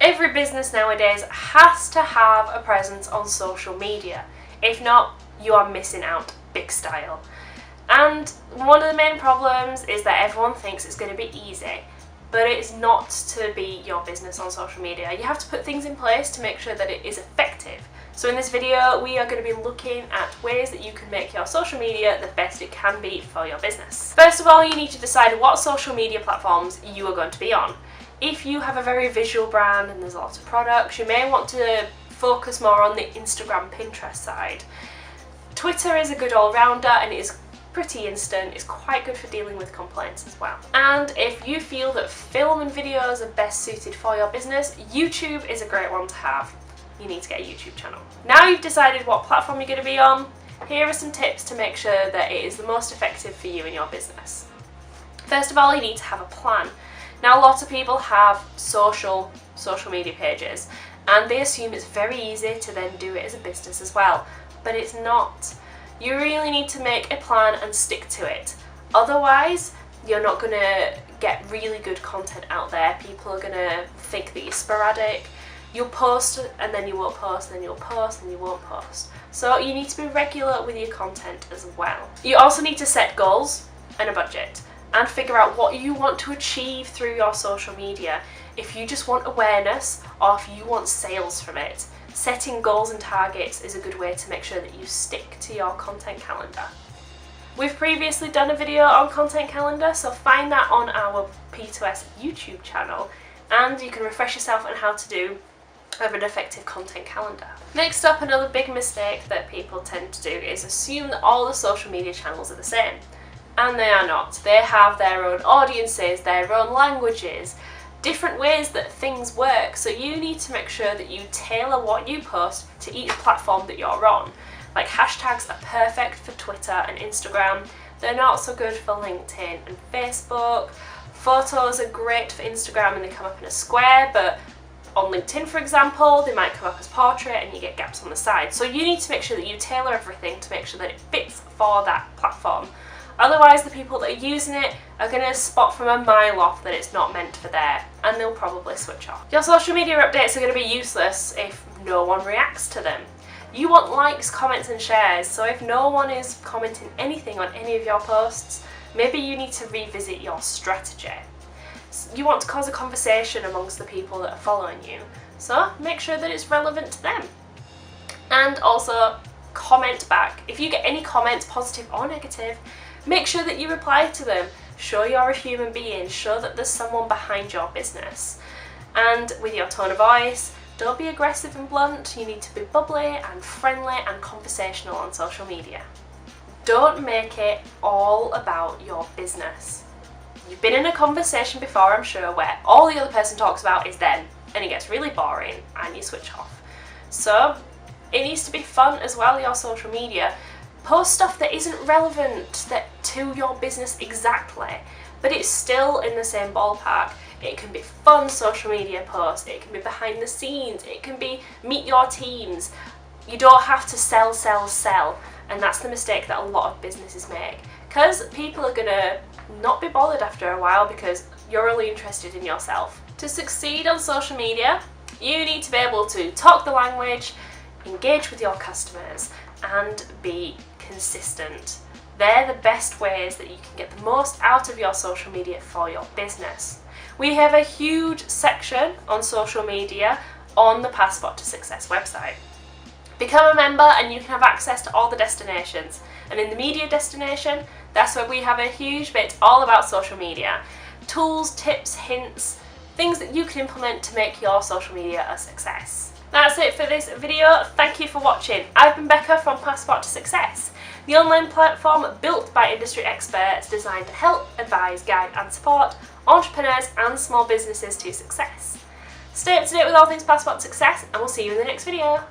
Every business nowadays has to have a presence on social media. If not, you are missing out big style. And one of the main problems is that everyone thinks it's going to be easy, but it's not to be your business on social media. You have to put things in place to make sure that it is effective. So in this video, we are going to be looking at ways that you can make your social media the best it can be for your business. First of all, you need to decide what social media platforms you are going to be on. If you have a very visual brand and there's lots of products, you may want to focus more on the Instagram, Pinterest side. Twitter is a good all-rounder and it is pretty instant. It's quite good for dealing with complaints as well. And if you feel that film and videos are best suited for your business, YouTube is a great one to have. You need to get a YouTube channel. Now you've decided what platform you're going to be on, here are some tips to make sure that it is the most effective for you and your business. First of all, you need to have a plan. Now, lots of people have social media pages and they assume it's very easy to then do it as a business as well, but it's not. You really need to make a plan and stick to it. Otherwise, you're not going to get really good content out there. People are going to think that you're sporadic. You'll post and then you won't post, and then you'll post and you won't post. So you need to be regular with your content as well. You also need to set goals and a budget and figure out what you want to achieve through your social media. If you just want awareness or if you want sales from it, setting goals and targets is a good way to make sure that you stick to your content calendar. We've previously done a video on content calendar, so find that on our P2S YouTube channel and you can refresh yourself on how to have an effective content calendar. Next up, another big mistake that people tend to do is assume that all the social media channels are the same. And they are not. They have their own audiences, their own languages, different ways that things work. So you need to make sure that you tailor what you post to each platform that you're on. Like, hashtags are perfect for Twitter and Instagram. They're not so good for LinkedIn and Facebook. Photos are great for Instagram and they come up in a square, but on LinkedIn, for example, they might come up as portrait and you get gaps on the side. So you need to make sure that you tailor everything to make sure that it fits for that platform. Otherwise, the people that are using it are going to spot from a mile off that it's not meant for there, and they'll probably switch off. Your social media updates are going to be useless if no one reacts to them. You want likes, comments and shares, so if no one is commenting anything on any of your posts, maybe you need to revisit your strategy. You want to cause a conversation amongst the people that are following you, so make sure that it's relevant to them. And also, comment back. If you get any comments, positive or negative, make sure that you reply to them. Show you're a human being, show that there's someone behind your business. And with your tone of voice, don't be aggressive and blunt. You need to be bubbly and friendly and conversational on social media. Don't make it all about your business. You've been in a conversation before, I'm sure, where all the other person talks about is them, and it gets really boring and you switch off. So it needs to be fun as well, your social media. Post stuff that isn't relevant to your business exactly, but it's still in the same ballpark. It can be fun social media posts, it can be behind the scenes, it can be meet your teams. You don't have to sell, and that's the mistake that a lot of businesses make. Because people are going to not be bothered after a while because you're only interested in yourself. To succeed on social media, you need to be able to talk the language, engage with your customers, and be consistent. They're the best ways that you can get the most out of your social media for your business. We have a huge section on social media on the Passport to Success website. Become a member and you can have access to all the destinations. And in the media destination, that's where we have a huge bit all about social media. Tools, tips, hints, things that you can implement to make your social media a success. That's it for this video. Thank you for watching. I've been Becca from Passport to Success, the online platform built by industry experts designed to help, advise, guide and support entrepreneurs and small businesses to success. Stay up to date with all things Passport to Success and we'll see you in the next video.